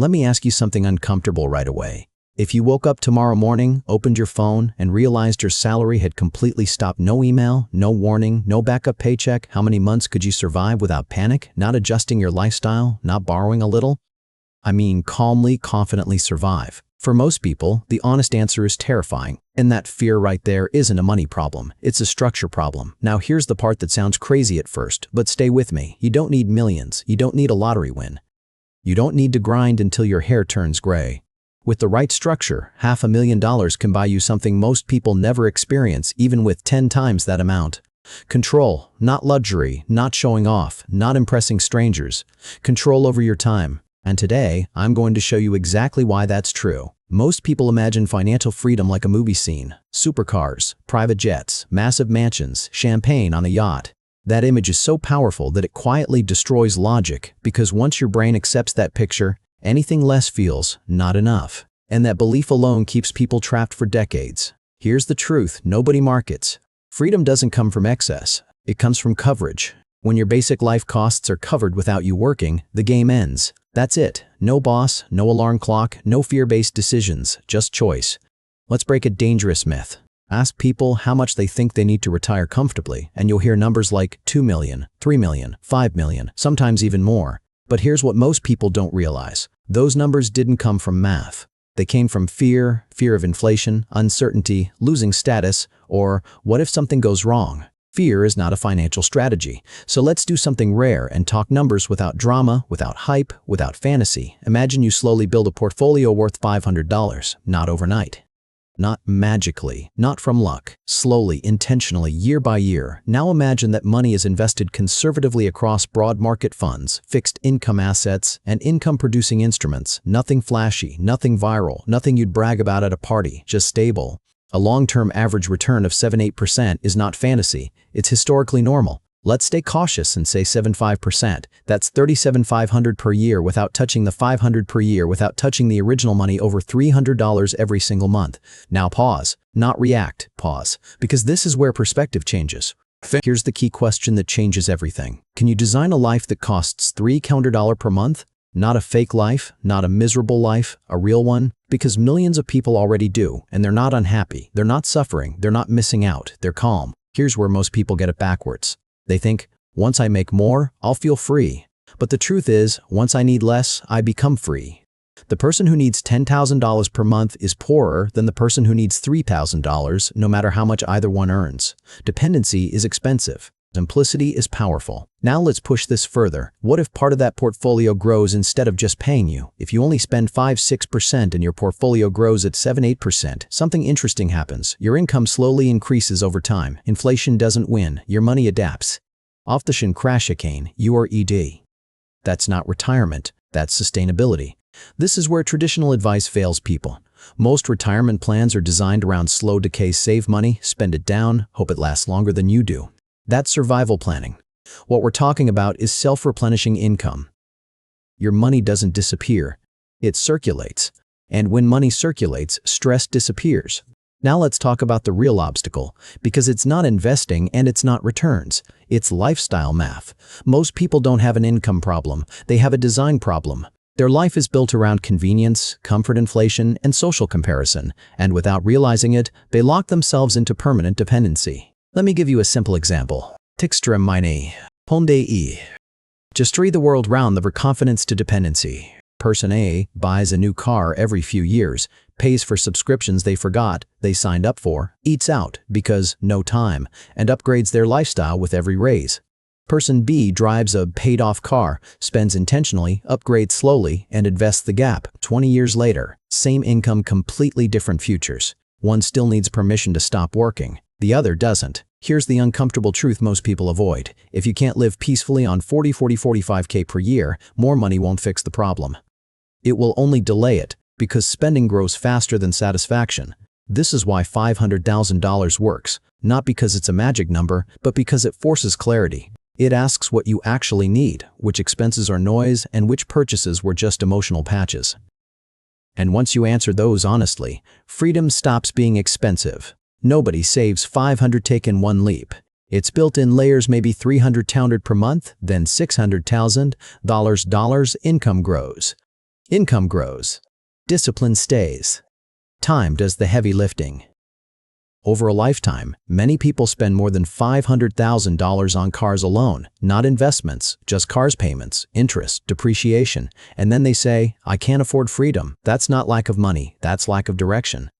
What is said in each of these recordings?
Let me ask you something uncomfortable right away. If you woke up tomorrow morning, opened your phone, and realized your salary had completely stopped, no email, no warning, no backup paycheck, how many months could you survive without panic, not adjusting your lifestyle, not borrowing a little? I mean, calmly, confidently survive. For most people, the honest answer is terrifying. And that fear right there isn't a money problem, it's a structure problem. Now here's the part that sounds crazy at first, but stay with me. You don't need millions, you don't need a lottery win. You don't need to grind until your hair turns gray. With the right structure, $500,000 can buy you something most people never experience, even with 10 times that amount. Control, not luxury, not showing off, not impressing strangers. Control over your time. And today, I'm going to show you exactly why that's true. Most people imagine financial freedom like a movie scene. Supercars, private jets, massive mansions, champagne on a yacht. That image is so powerful that it quietly destroys logic, because once your brain accepts that picture, anything less feels not enough. And that belief alone keeps people trapped for decades. Here's the truth nobody markets. Freedom doesn't come from excess. It comes from coverage. When your basic life costs are covered without you working, the game ends. That's it. No boss, no alarm clock, no fear-based decisions, just choice. Let's break a dangerous myth. Ask people how much they think they need to retire comfortably, and you'll hear numbers like 2 million, 3 million, 5 million, sometimes even more. But here's what most people don't realize. Those numbers didn't come from math. They came from fear of inflation, uncertainty, losing status, or what if something goes wrong? Fear is not a financial strategy. So let's do something rare and talk numbers without drama, without hype, without fantasy. Imagine you slowly build a portfolio worth $500, not overnight. Not magically, not from luck, slowly, intentionally, year by year. Now imagine that money is invested conservatively across broad market funds, fixed income assets, and income-producing instruments. Nothing flashy, nothing viral, nothing you'd brag about at a party, just stable. A long-term average return of 7–8% is not fantasy, it's historically normal. Let's stay cautious and say 7–5%. That's $37,500 per year without touching the $500 per year, without touching the original money, over $300 every single month. Now pause, not react, pause, because this is where perspective changes. Here's the key question that changes everything. Can you design a life that costs $300 per month? Not a fake life, not a miserable life, a real one? Because millions of people already do, and they're not unhappy, they're not suffering, they're not missing out, they're calm. Here's where most people get it backwards. They think, once I make more, I'll feel free. But the truth is, once I need less, I become free. The person who needs $10,000 per month is poorer than the person who needs $3,000, no matter how much either one earns. Dependency is expensive. Simplicity is powerful. Now let's push this further. What if part of that portfolio grows instead of just paying you? If you only spend 5–6% and your portfolio grows at 7–8%, something interesting happens. Your income slowly increases over time. Inflation doesn't win. Your money adapts. Inflation crash again, URED. That's not retirement. That's sustainability. This is where traditional advice fails people. Most retirement plans are designed around slow decay. Save money, spend it down, hope it lasts longer than you do. That's survival planning. What we're talking about is self-replenishing income. Your money doesn't disappear, it circulates. And when money circulates, stress disappears. Now let's talk about the real obstacle, because it's not investing and it's not returns. It's lifestyle math. Most people don't have an income problem, they have a design problem. Their life is built around convenience, comfort, inflation, and social comparison, and without realizing it, they lock themselves into permanent dependency. Let me give you a simple example. Tixtra money, Ponde. Just read the world round the confidence to dependency. Person A buys a new car every few years, pays for subscriptions they forgot they signed up for, eats out because no time, and upgrades their lifestyle with every raise. Person B drives a paid-off car, spends intentionally, upgrades slowly, and invests the gap. 20 years later, same income, completely different futures. One still needs permission to stop working. The other doesn't. Here's the uncomfortable truth most people avoid. If you can't live peacefully on 45K per year, more money won't fix the problem. It will only delay it, because spending grows faster than satisfaction. This is why $500,000 works, not because it's a magic number, but because it forces clarity. It asks what you actually need, which expenses are noise, and which purchases were just emotional patches. And once you answer those honestly, freedom stops being expensive. Nobody saves $500 in one leap. It's built in layers, maybe $300 per month, then $600,000 income grows. Income grows. Discipline stays. Time does the heavy lifting. Over a lifetime, many people spend more than $500,000 on cars alone, not investments, just cars payments, interest, depreciation, and then they say, I can't afford freedom. That's not lack of money, that's lack of direction.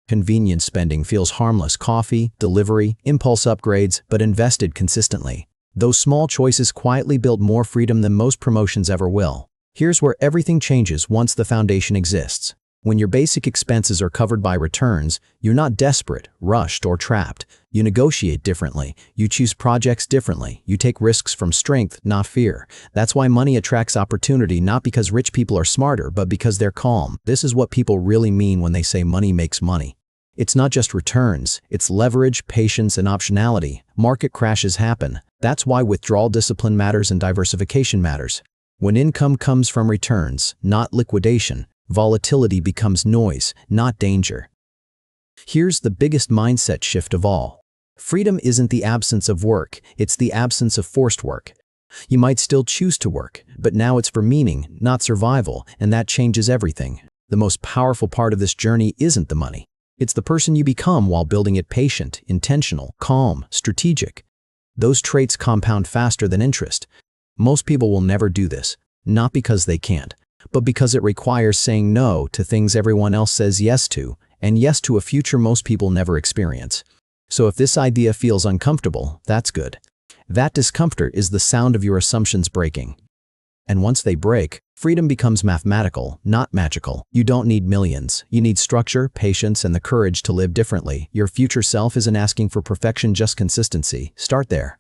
Convenience spending feels harmless: coffee, delivery, impulse upgrades, but invested consistently. Those small choices quietly build more freedom than most promotions ever will. Here's where everything changes once the foundation exists. When your basic expenses are covered by returns, you're not desperate, rushed, or trapped. You negotiate differently. You choose projects differently. You take risks from strength, not fear. That's why money attracts opportunity, not because rich people are smarter, but because they're calm. This is what people really mean when they say money makes money. It's not just returns, it's leverage, patience, and optionality. Market crashes happen. That's why withdrawal discipline matters and diversification matters. When income comes from returns, not liquidation, volatility becomes noise, not danger. Here's the biggest mindset shift of all. Freedom isn't the absence of work, it's the absence of forced work. You might still choose to work, but now it's for meaning, not survival, and that changes everything. The most powerful part of this journey isn't the money. It's the person you become while building it: patient, intentional, calm, strategic. Those traits compound faster than interest. Most people will never do this, not because they can't, but because it requires saying no to things everyone else says yes to, and yes to a future most people never experience. So if this idea feels uncomfortable, that's good. That discomfort is the sound of your assumptions breaking. And once they break, freedom becomes mathematical, not magical. You don't need millions. You need structure, patience, and the courage to live differently. Your future self isn't asking for perfection, just consistency. Start there.